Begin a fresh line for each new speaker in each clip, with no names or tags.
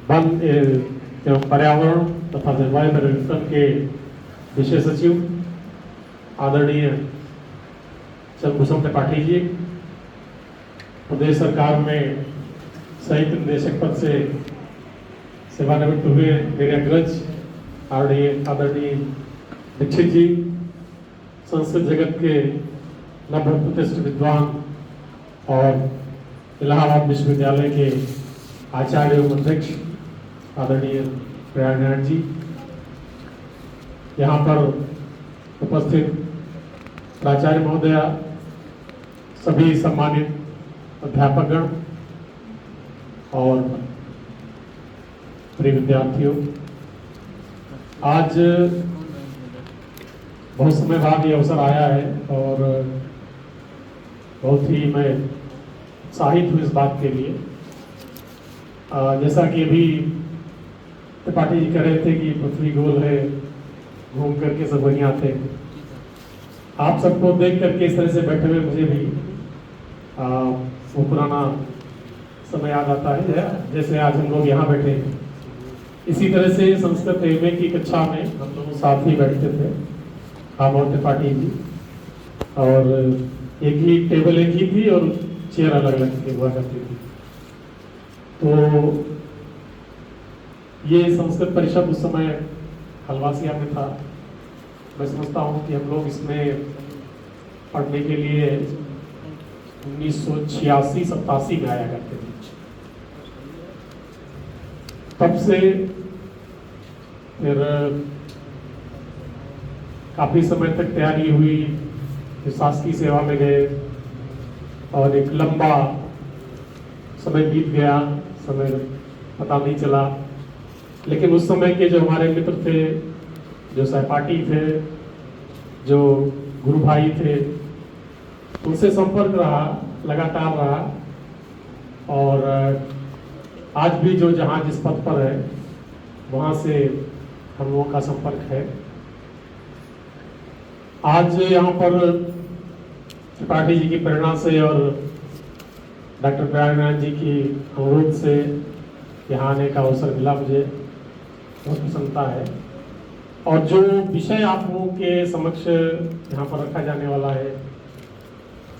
One एवं पर्यावरण तथा जलवायु परिवर्तन के विशेष सचिव आदरणीय चंद्रभूषण त्रिपाठी जी, प्रदेश सरकार में संयुक्त निदेशक पद से सेवानिवृत्त हुए मेरे अग्रज आदरणीय दीक्षित जी, संस्कृत जगत के नवप्रतिष्ठित विद्वान और इलाहाबाद विश्वविद्यालय के आचार्य एवं अध्यक्ष आदरणीय प्रयागराज जी, यहाँ पर उपस्थित प्राचार्य महोदया, सभी सम्मानित अध्यापकगण और प्रिय विद्यार्थियों, आज बहुत समय बाद ये अवसर आया है और बहुत ही मैं उत्साहित हूँ इस बात के लिए। जैसा कि अभी त्रिपाठी जी कह रहे थे कि पृथ्वी गोल है, घूम करके सब वहीं आते हैं। आप सबको देख करके इस तरह से बैठे हुए मुझे भी वो पुराना समय याद आता है, जैसे आज हम लोग यहाँ बैठे हैं। इसी तरह से संस्कृत एमए की कक्षा में हम लोग साथ ही बैठते थे, हम और त्रिपाठी जी, और एक ही टेबल एक ही थी और चेयर अलग अलग हुआ करती थी। तो ये संस्कृत परिषद उस समय हलवासिया में था। मैं समझता हूँ कि हम लोग इसमें पढ़ने के लिए 1986-87 में आया करते थे। तब से फिर काफी समय तक तैयारी हुई, फिर शासकीय सेवा में गए और एक लंबा समय बीत गया, समय पता नहीं चला। लेकिन उस समय के जो हमारे मित्र थे, जो सहपाठी थे, जो गुरु भाई थे, उनसे संपर्क रहा, लगातार रहा। और आज भी जो जहाँ जिस पद पर है वहाँ से हम लोगों का संपर्क है। आज यहाँ पर त्रिपाठी जी की प्रेरणा से और डॉक्टर प्रयागराज जी की अनुरोध से यहाँ आने का अवसर मिला, मुझे बहुत प्रसन्नता है। और जो विषय आप लोगों के समक्ष यहाँ पर रखा जाने वाला है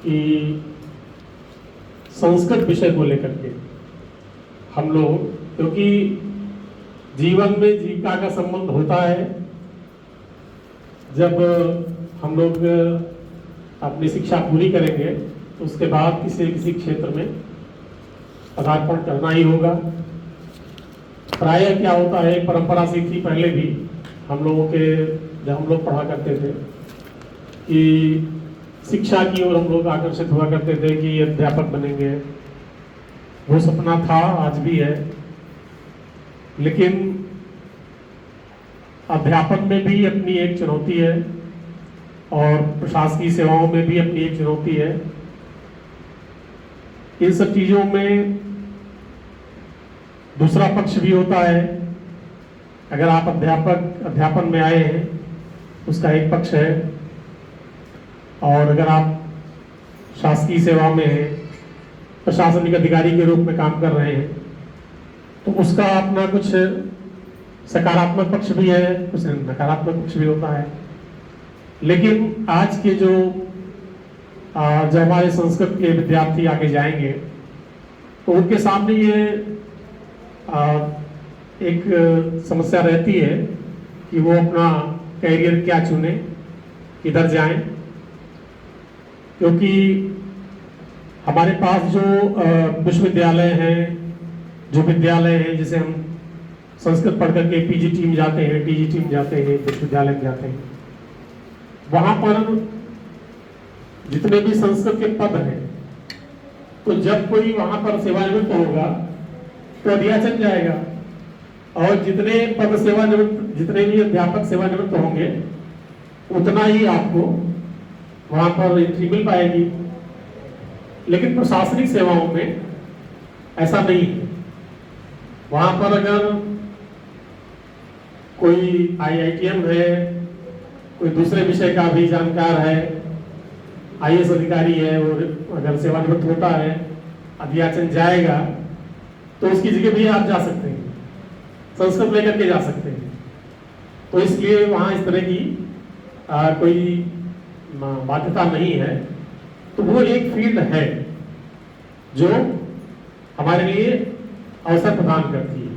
कि संस्कृत विषय को लेकर के हम लोग, क्योंकि जीवन में जीविका का संबंध होता है जब हम लोग अपनी शिक्षा पूरी करेंगे तो उसके बाद किसी किसी क्षेत्र में पदार्पण करना ही होगा। प्रायः क्या होता है, परंपरा सी थी पहले भी हम लोगों के, जब हम लोग पढ़ा करते थे कि शिक्षा की ओर हम लोग आकर्षित हुआ करते थे कि अध्यापक बनेंगे। वो सपना था, आज भी है। लेकिन अध्यापन में भी अपनी एक चुनौती है और प्रशासकीय सेवाओं में भी अपनी एक चुनौती है। इन सब चीजों में दूसरा पक्ष भी होता है। अगर आप अध्यापन में आए हैं, उसका एक पक्ष है, और अगर आप शासकीय सेवा में हैं, प्रशासनिक अधिकारी के रूप में काम कर रहे हैं, तो उसका अपना कुछ सकारात्मक पक्ष भी है, कुछ नकारात्मक पक्ष भी होता है। लेकिन आज के जो हमारे संस्कृत के विद्यार्थी आगे जाएंगे तो उनके सामने ये एक समस्या रहती है कि वो अपना कैरियर क्या चुने, किधर जाएं। क्योंकि हमारे पास जो विश्वविद्यालय हैं, जो विद्यालय हैं, जिसे हम संस्कृत पढ़ करके पीजीटी में जाते हैं, टीजीटी में जाते हैं, विश्वविद्यालय में जाते हैं, वहां पर जितने भी संस्कृत के पद हैं, तो जब कोई वहां पर सेवानिवृत्त होगा तो अध्याचन जाएगा, और जितने पद सेवानिवृत्त, जितने भी अध्यापक सेवानिवृत्त होंगे उतना ही आपको वहां पर एंट्री मिल पाएगी। लेकिन प्रशासनिक सेवाओं में ऐसा नहीं है। वहां पर अगर कोई आईआईटीएम है, कोई दूसरे विषय का भी जानकार है, आईएएस अधिकारी है, और अगर सेवानिवृत्त होता है, अध्याचन जाएगा, तो उसकी जगह भी आप जा सकते हैं। संस्कृत लेकर के जा सकते हैं। तो इसलिए वहाँ इस तरह की कोई बाध्यता नहीं है। तो वो एक फील्ड है जो हमारे लिए अवसर प्रदान करती है।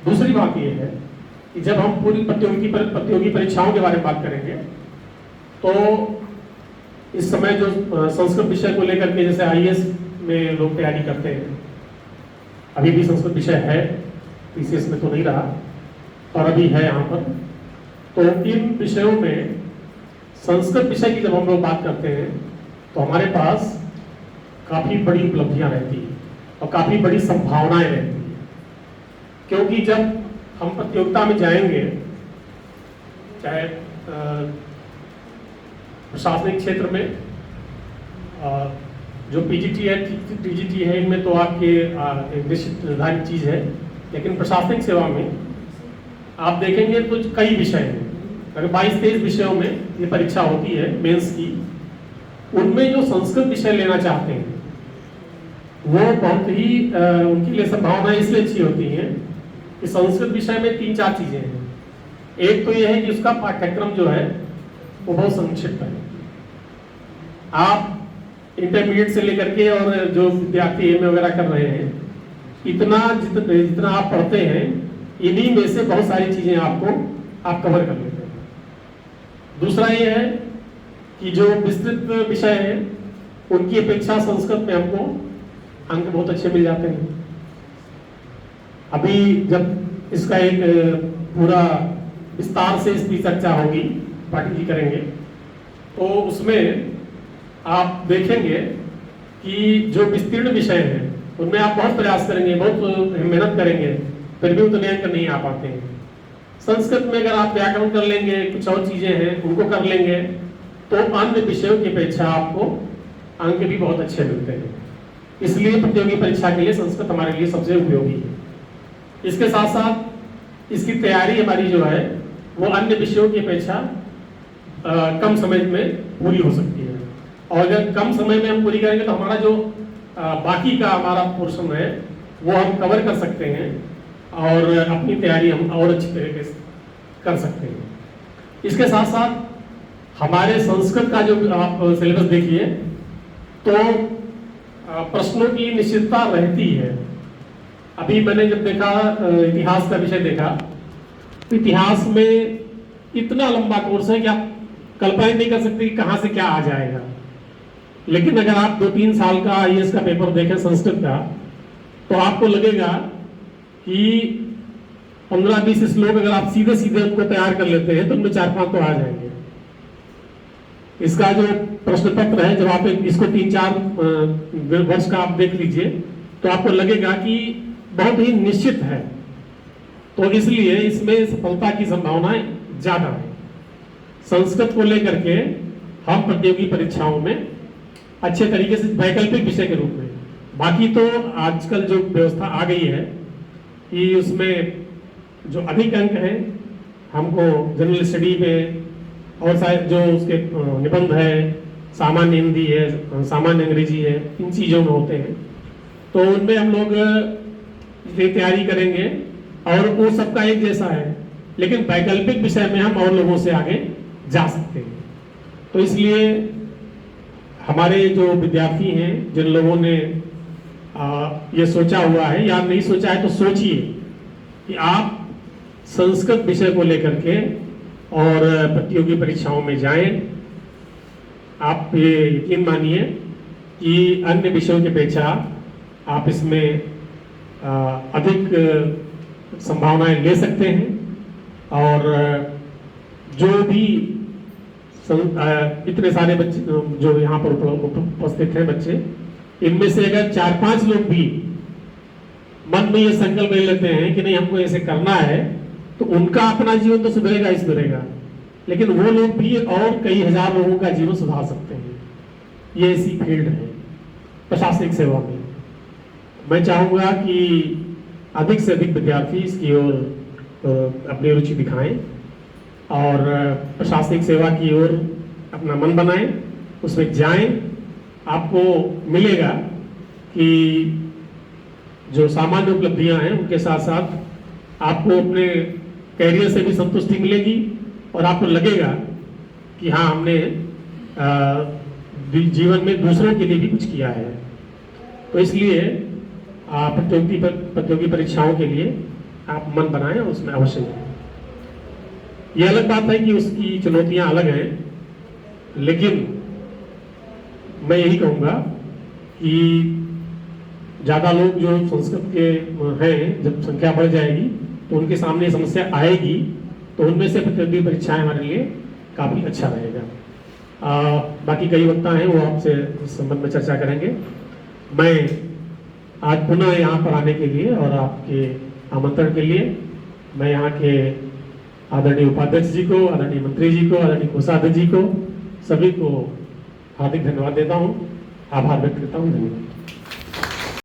दूसरी बात यह है कि जब हम पूरी प्रतियोगी परीक्षाओं के बारे में बात करेंगे तो इस समय जो संस्कृत विषय को लेकर के जैसे आईएएस में लोग तैयारी करते हैं, अभी भी संस्कृत विषय है, पीसीएस में तो नहीं रहा और अभी है यहाँ पर। तो इन विषयों में संस्कृत विषय की जब हम लोग बात करते हैं तो हमारे पास काफ़ी बड़ी उपलब्धियां रहती हैं और काफ़ी बड़ी संभावनाएं रहती हैं, क्योंकि जब हम प्रतियोगिता में जाएंगे, चाहे प्रशासनिक क्षेत्र में जो पीजीटी है, टीजीटी है, इनमें तो आपके एक निश्चित निर्धारित चीज़ है, लेकिन प्रशासनिक सेवा में आप देखेंगे तो कई विषय हैं। अगर 22-23 विषयों में ये परीक्षा होती है मेंस की, उनमें जो संस्कृत विषय लेना चाहते हैं वो बहुत ही उनके लिए संभावनाएं इसलिए अच्छी होती हैं कि संस्कृत विषय में 3-4 चीजें हैं। एक तो यह है कि उसका पाठ्यक्रम जो है वो बहुत संक्षिप्त है। आप इंटरमीडिएट से लेकर के और जो विद्यार्थी एमए वगैरह कर रहे हैं, जितना आप पढ़ते हैं, इन्हीं में से बहुत सारी चीजें आप कवर कर लेते हैं। दूसरा ये है कि जो विस्तृत विषय है उनकी अपेक्षा संस्कृत में हमको अंक बहुत अच्छे मिल जाते हैं। अभी जब इसका एक पूरा विस्तार से इसकी चर्चा होगी, पाटिल जी करेंगे, तो उसमें आप देखेंगे कि जो विस्तीर्ण विषय हैं उनमें आप बहुत प्रयास करेंगे, बहुत मेहनत करेंगे, फिर भी उतने अंक नहीं आ पाते हैं। संस्कृत में अगर आप व्याकरण कर लेंगे, कुछ और चीजें हैं उनको कर लेंगे, तो अन्य विषयों की अपेक्षा आपको अंक भी बहुत अच्छे मिलते हैं। इसलिए प्रतियोगी परीक्षा के लिए संस्कृत हमारे लिए सबसे उपयोगी है। इसके साथ साथ इसकी तैयारी हमारी जो है वो अन्य विषयों की अपेक्षा कम समय में पूरी हो सकती है, और अगर कम समय में हम पूरी करेंगे तो हमारा जो बाकी का हमारा पोर्शन है वो हम कवर कर सकते हैं और अपनी तैयारी हम और अच्छी तरीके से कर सकते हैं। इसके साथ साथ हमारे संस्कृत का जो आप सिलेबस देखिए तो प्रश्नों की निश्चितता रहती है। अभी मैंने जब देखा, इतिहास का विषय देखा, तो इतिहास में इतना लंबा कोर्स है कि आप कल्पना ही नहीं कर सकते कि कहाँ से क्या आ जाएगा। लेकिन अगर आप 2-3 साल का आईएएस का पेपर देखें संस्कृत का, तो आपको लगेगा कि 15-20 श्लोक अगर आप सीधे सीधे उनको तैयार कर लेते हैं तो उनमें 4-5 तो आ जाएंगे। इसका जो प्रश्न पत्र है, जब आप इसको 3-4 वर्ष का आप देख लीजिए तो आपको लगेगा कि बहुत ही निश्चित है। तो इसलिए इसमें सफलता की संभावनाएं ज्यादा है। संस्कृत को लेकर के हम प्रतियोगी परीक्षाओं में अच्छे तरीके से वैकल्पिक विषय के रूप में, बाकी तो आजकल जो व्यवस्था आ गई है कि उसमें जो अधिक अंक हैं हमको जनरल स्टडी में और शायद जो उसके निबंध है, सामान्य हिंदी है, सामान्य अंग्रेजी है, इन चीज़ों में होते हैं, तो उनमें हम लोग तैयारी करेंगे और वो सबका एक जैसा है, लेकिन वैकल्पिक विषय में हम और लोगों से आगे जा सकते हैं। तो इसलिए हमारे जो विद्यार्थी हैं, जिन लोगों ने ये सोचा हुआ है या नहीं सोचा है, तो सोचिए कि आप संस्कृत विषय को लेकर के और प्रतियोगी परीक्षाओं में जाएं। आप ये यकीन मानिए कि अन्य विषयों की अपेक्षा आप इसमें अधिक संभावनाएं ले सकते हैं, और जो भी इतने सारे बच्चे जो यहाँ पर उपस्थित हैं बच्चे, इनमें से अगर 4-5 लोग भी मन में ये संकल्प ले लेते हैं कि नहीं हमको ऐसे करना है, तो उनका अपना जीवन तो सुधरेगा ही सुधरेगा, लेकिन वो लोग भी और कई हजार लोगों का जीवन सुधार सकते हैं। ये ऐसी फील्ड है प्रशासनिक सेवा में। मैं चाहूँगा कि अधिक से अधिक विद्यार्थी इसकी ओर अपनी रुचि दिखाएं और प्रशासनिक सेवा की ओर अपना मन बनाएं, उसमें जाएं। आपको मिलेगा कि जो सामान्य उपलब्धियां हैं उनके साथ साथ आपको अपने कैरियर से भी संतुष्टि मिलेगी और आपको लगेगा कि हाँ हमने जीवन में दूसरों के लिए भी कुछ किया है। तो इसलिए प्रतियोगी परीक्षाओं के लिए आप मन बनाएं और उसमें अवश्य जाएं। ये अलग बात है कि उसकी चुनौतियां अलग हैं, लेकिन मैं यही कहूँगा कि ज़्यादा लोग जो संस्कृत के हैं, जब संख्या बढ़ जाएगी तो उनके सामने समस्या आएगी, तो उनमें से प्रतियोगी परीक्षाएं हमारे लिए काफ़ी अच्छा रहेगा। बाकी कई वक्ता हैं, वो आपसे इस संबंध में चर्चा करेंगे। मैं आज पुनः यहाँ पर आने के लिए और आपके आमंत्रण के लिए मैं यहाँ के आदरणीय उपाध्यक्ष जी को, आदरणीय मंत्री जी को, आदरणीय कोषाध्यक्ष जी को, सभी को हार्दिक धन्यवाद देता हूँ, आभार व्यक्त करता हूँ। धन्यवाद।